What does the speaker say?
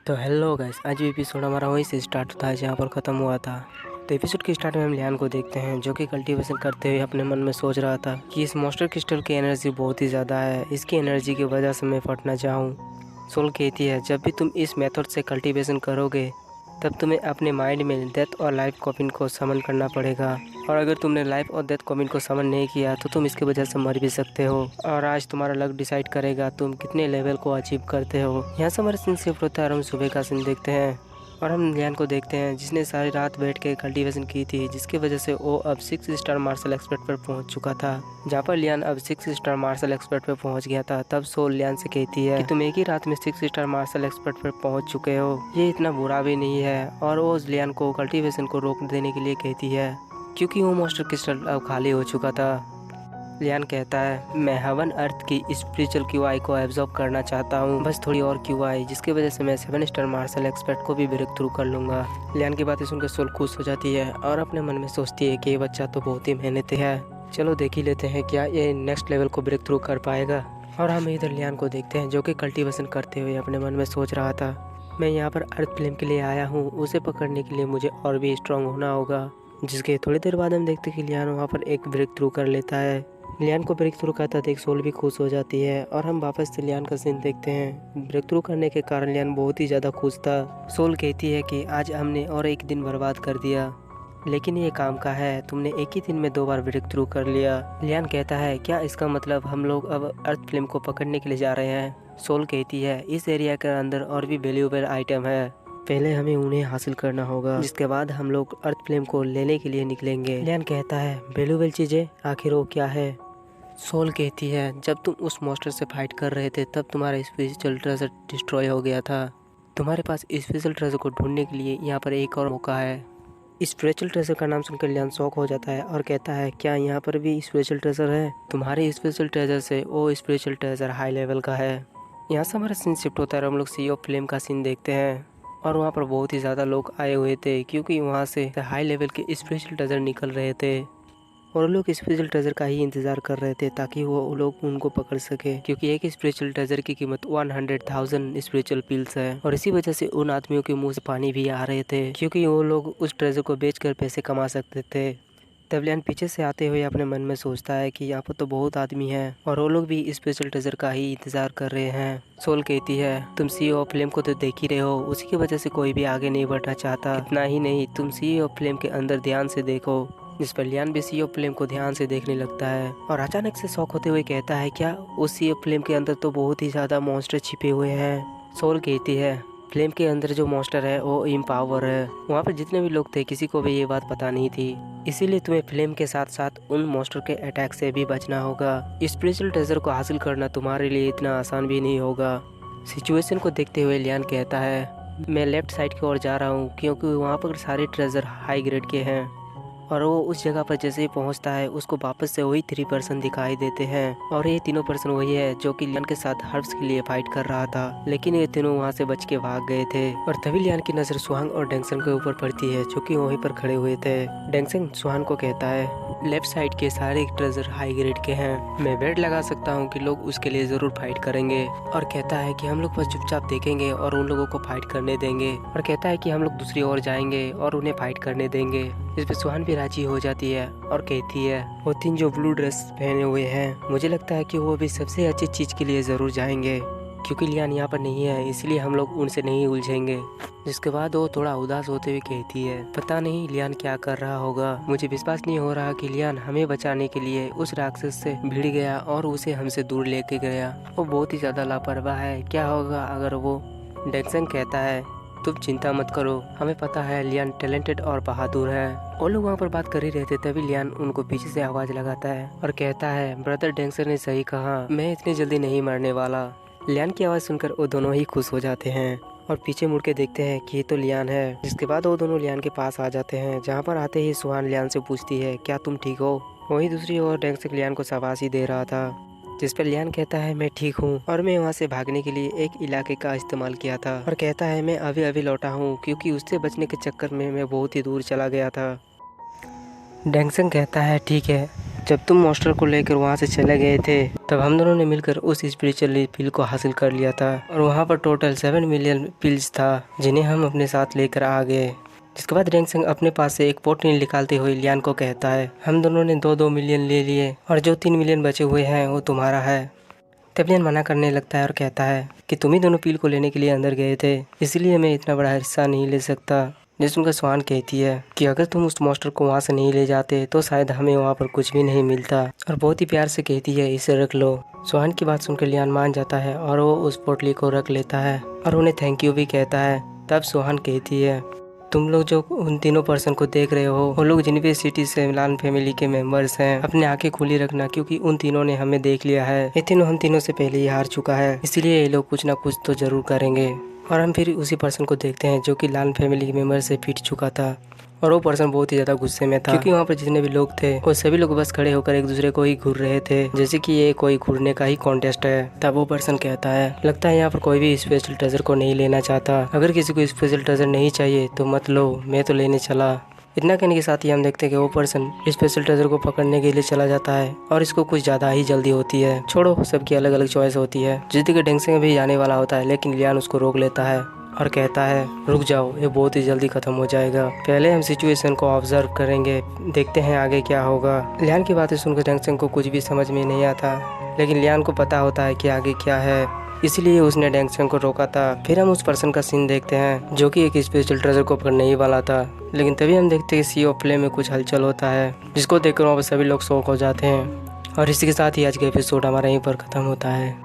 तो hello guys, आज भी एपिसोड हमारा वहीं से स्टार्ट होता है जहाँ पर ख़त्म हुआ था। तो एपिसोड के स्टार्ट में हम लियान को देखते हैं जो कि कल्टीवेशन करते हुए अपने मन में सोच रहा था कि इस मॉन्स्टर क्रिस्टल की एनर्जी बहुत ही ज़्यादा है, इसकी एनर्जी की वजह से मैं फट ना जाऊँ। सोल कहती है जब भी तुम इस मेथड से कल्टीवेशन करोगे तब तुम्हें अपने माइंड में डेथ और लाइफ कॉपिन को समन करना पड़ेगा, और अगर तुमने लाइफ और डेथ कॉपिन को समन नहीं किया तो तुम इसकी वजह से मर भी सकते हो। और आज तुम्हारा लक डिसाइड करेगा तुम कितने लेवल को अचीव करते हो। यहाँ से हमारा सीन शिफ्ट होता है और हम सुबह का सीन देखते हैं और हम लियान को देखते हैं जिसने सारी रात बैठ के कल्टीवेशन की थी, जिसकी वजह से वो अब 6 स्टार मार्शल एक्सपर्ट पर पहुंच चुका था। जहाँ पर लियान अब 6 स्टार मार्शल एक्सपर्ट पर पहुंच गया था, तब सोल लियान से कहती है कि तुम एक ही रात में 6 स्टार मार्शल एक्सपर्ट पर पहुंच चुके हो, ये इतना बुरा भी नहीं है। और वो लियान को कल्टीवेशन को रोक देने के लिए कहती है क्योंकि वो मॉन्स्टर क्रिस्टल अब खाली हो चुका था। लियान कहता है मैं हेवन अर्थ की स्पिरिचुअल क्यूआई को एब्जॉर्ब करना चाहता हूँ, बस थोड़ी और क्यूआई, जिसकी वजह से मैं 7 स्टार मार्शल एक्सपर्ट को भी ब्रेक थ्रू कर लूँगा। लियान की बातें सुनकर सोल खुश हो जाती है और अपने मन में सोचती है कि ये बच्चा तो बहुत ही मेहनती है, चलो देख ही लेते हैं क्या ये नेक्स्ट लेवल को ब्रेक थ्रू कर पाएगा। और हम इधर लियान को देखते हैं जो कि कल्टीवेशन करते हुए अपने मन में सोच रहा था मैं यहाँ पर अर्थ फ्लेम के लिए आया हूँ, उसे पकड़ने के लिए मुझे और भी स्ट्रांग होना होगा। जिसके थोड़ी देर बाद हम देखते हैं कि लियान वहाँ पर एक ब्रेक थ्रू कर लेता है। लियान को ब्रेक थ्रू करता देख सोल भी खुश हो जाती है और हम वापस से लियान का सीन देखते हैं। ब्रेक थ्रू करने के कारण लियान बहुत ही ज़्यादा खुश था। सोल कहती है कि आज हमने और एक दिन बर्बाद कर दिया, लेकिन ये काम का है, तुमने एक ही दिन में 2 बार ब्रेक थ्रू कर लिया। लियान कहता है क्या इसका मतलब हम लोग अब अर्थ फ्लेम को पकड़ने के लिए जा रहे हैं। सोल कहती है इस एरिया के अंदर और भी वैल्यूएबल आइटम है, पहले हमें उन्हें हासिल करना होगा, जिसके बाद हम लोग अर्थ फ्लेम को लेने के लिए निकलेंगे। लियान कहता है वैल्यूएबल चीजें आखिर वो क्या है। सोल कहती है जब तुम उस मॉन्स्टर से फाइट कर रहे थे तब तुम्हारा स्पेशल ट्रेजर डिस्ट्रॉय हो गया था, तुम्हारे पास स्पेशल ट्रेजर को ढूंढने के लिए यहाँ पर एक और मौका है। स्पिरिचुअल ट्रेजर का नाम सुनकर लियान शॉक हो जाता है और कहता है क्या यहाँ पर भी स्पिरिचुअल ट्रेजर है। तुम्हारे स्पिरिचुअल ट्रेजर से वो स्पिरिचुअल ट्रेजर हाई लेवल का है। यहाँ से हमारा सीन शिफ्ट होता है और हम लोग सी ऑफ फ्लेम का सीन देखते हैं और वहाँ पर बहुत ही ज़्यादा लोग आए हुए थे क्योंकि वहाँ से हाई लेवल के स्पिरिचुअल ट्रेजर निकल रहे थे और लोग स्पिरिचुअल ट्रेजर का ही इंतजार कर रहे थे ताकि वो लोग उनको पकड़ सके, क्योंकि एक स्पिरिचुअल ट्रेजर की कीमत 100,000 स्पिरिचुअल पिल्स है। और इसी वजह से उन आदमियों के मुंह से पानी भी आ रहे थे क्योंकि वो लोग उस ट्रेजर को बेचकर पैसे कमा सकते थे। तब लियान पीछे से आते हुए अपने मन में सोचता है कि यहाँ पर तो बहुत आदमी हैं और वो लोग भी स्पेशल ट्रेजर का ही इंतजार कर रहे हैं। सोल कहती है तुम सीईओ ऑफ फ्लेम को तो देख ही रहे हो, उसी की वजह से कोई भी आगे नहीं बढ़ना चाहता। इतना ही नहीं, तुम सीईओ ऑफ फ्लेम के अंदर ध्यान से देखो। जिस पर लियान भी सीईओ फ्लेम को ध्यान से देखने लगता है और अचानक से शॉक होते हुए कहता है क्या उस सीईओ फ्लेम के अंदर तो बहुत ही ज्यादा मॉन्स्टर छिपे हुए हैं। सोल कहती है फ्लेम के अंदर जो मॉन्स्टर है वो इम्पावर है। वहाँ पर जितने भी लोग थे किसी को भी ये बात पता नहीं थी, इसीलिए तुम्हें फ्लेम के साथ साथ उन मॉन्स्टर के अटैक से भी बचना होगा। स्पिरिचुअल ट्रेजर को हासिल करना तुम्हारे लिए इतना आसान भी नहीं होगा। सिचुएशन को देखते हुए लियान कहता है मैं लेफ्ट साइड की ओर जा रहा हूँ क्योंकि वहाँ पर सारे ट्रेजर हाई ग्रेड के हैं। और वो उस जगह पर जैसे ही पहुंचता है उसको वापस से वही 3 पर्सन दिखाई देते हैं और ये तीनों पर्सन वही है जो कि लियान के साथ हर्ब्स के लिए फाइट कर रहा था, लेकिन ये तीनों वहां से बच के भाग गए थे। और तभी लियान की नजर सुहांग और डेंगसन के ऊपर पड़ती है जो कि वहीं पर खड़े हुए थे। डेंगसन सुहांग को कहता है लेफ्ट साइड के सारे ट्रेजर हाई ग्रेड के हैं, मैं बेट लगा सकता हूँ कि लोग उसके लिए जरूर फाइट करेंगे। और कहता है कि हम लोग बस चुपचाप देखेंगे और उन लोगों को फाइट करने देंगे। और कहता है कि हम लोग दूसरी ओर जाएंगे और उन्हें फाइट करने देंगे। इस पे सुहान भी राजी हो जाती है और कहती है वो 3 जो ब्लू ड्रेस पहने हुए हैं मुझे लगता है कि वो भी सबसे अच्छी चीज के लिए जरूर जाएंगे, क्योंकि लियान यहाँ पर नहीं है इसलिए हम लोग उनसे नहीं उलझेंगे। जिसके बाद वो थोड़ा उदास होते हुए कहती है पता नहीं लियान क्या कर रहा होगा, मुझे विश्वास नहीं हो रहा कि लियान हमें बचाने के लिए उस राक्षस से भिड़ गया और उसे हमसे दूर लेके गया। वो बहुत ही ज्यादा लापरवाह है, क्या होगा अगर वो। डेक्सन कहता है तुम चिंता मत करो, हमें पता है लियान टैलेंटेड और बहादुर है। वो लोग वहाँ पर बात कर ही रहे थे तभी लियान उनको पीछे से आवाज लगाता है और कहता है ब्रदर डेंगसन ने सही कहा, मैं इतनी जल्दी नहीं मरने वाला। लियान की आवाज़ सुनकर वो दोनों ही खुश हो जाते हैं और पीछे मुड़ के देखते हैं कि ये तो लियान है। जिसके बाद वो दोनों लियान के पास आ जाते हैं, जहाँ पर आते ही सुहान लियान से पूछती है क्या तुम ठीक हो। वहीं दूसरी ओर डेंगसन लियान को शाबाशी दे रहा था, जिस पर लियान कहता है मैं ठीक हूँ और मैं वहाँ से भागने के लिए एक इलाके का इस्तेमाल किया था। और कहता है मैं अभी अभी लौटा हूँ क्योंकि उससे बचने के चक्कर में मैं बहुत ही दूर चला गया था। डेंगसन कहता है ठीक है, जब तुम मॉन्स्टर को लेकर वहाँ से चले गए थे तब हम दोनों ने मिलकर उस स्पिरिचुअल पिल को हासिल कर लिया था और वहाँ पर टोटल 7 मिलियन पिल्स था जिन्हें हम अपने साथ लेकर आ गए। जिसके बाद रैंगसेंग अपने पास से एक पोटली निकालते हुए लियान को कहता है हम दोनों ने 2-2 मिलियन ले लिए और जो 3 मिलियन बचे हुए हैं वो तुम्हारा है। तब लियान मना करने लगता है और कहता है कि तुम ही दोनों पिल को लेने के लिए अंदर गए थे, इसलिए मैं इतना बड़ा हिस्सा नहीं ले सकता। जिस सुनकर स्वान कहती है कि अगर तुम उस मॉन्स्टर को वहाँ से नहीं ले जाते तो शायद हमें वहाँ पर कुछ भी नहीं मिलता, और बहुत ही प्यार से कहती है इसे रख लो। स्वान की बात सुनकर लियान मान जाता है और वो उस पोटली को रख लेता है और उन्हें थैंक यू भी कहता है। तब स्वान कहती है तुम लोग जो उन तीनों पर्सन को देख रहे हो वो लोग जिनपे सिटी से मिलान फैमिली के मेंबर्स हैं, अपनी आंखें खुली रखना क्योंकि उन तीनों ने हमें देख लिया है। ये तीनों हम तीनों से पहले ही हार चुका है, इसलिए ये लोग कुछ ना कुछ तो जरूर करेंगे। और हम फिर उसी पर्सन को देखते हैं जो कि लान फैमिली के मेंबर से पिट चुका था और वो पर्सन बहुत ही ज़्यादा गुस्से में था क्योंकि वहाँ पर जितने भी लोग थे वो सभी लोग बस खड़े होकर एक दूसरे को ही घूर रहे थे जैसे कि ये कोई घूरने का ही कॉन्टेस्ट है। तब वो पर्सन कहता है लगता है यहाँ पर कोई भी स्पेशल ट्रेजर को नहीं लेना चाहता, अगर किसी को स्पेशल ट्रेजर नहीं चाहिए तो मत लो, मैं तो लेने चला। इतना कहने के साथ ही हम देखते हैं कि वो पर्सन स्पेशल ट्रेजर को पकड़ने के लिए चला जाता है और इसको कुछ ज़्यादा ही जल्दी होती है। छोड़ो, सबकी अलग अलग चॉइस होती है। जिद्दी के ढंग भी जाने वाला होता है लेकिन लियान उसको रोक लेता है और कहता है रुक जाओ, ये बहुत ही जल्दी ख़त्म हो जाएगा, पहले हम सिचुएशन को ऑब्जर्व करेंगे, देखते हैं आगे क्या होगा। लियान की बातें सुनकर डंगसेंग को कुछ भी समझ में नहीं आता, लेकिन लियान को पता होता है कि आगे क्या है, इसलिए उसने डंगसेंग को रोका था। फिर हम उस पर्सन का सीन देखते हैं जो कि एक स्पेशल ट्रेजर को पकड़ने ही वाला था, लेकिन तभी हम देखते हैं कि सी ऑफ प्ले में कुछ हलचल होता है जिसको देखकर वहाँ पर सभी लोग शॉक हो जाते हैं। और इसी के साथ ही आज का एपिसोड हमारा यहीं पर ख़त्म होता है।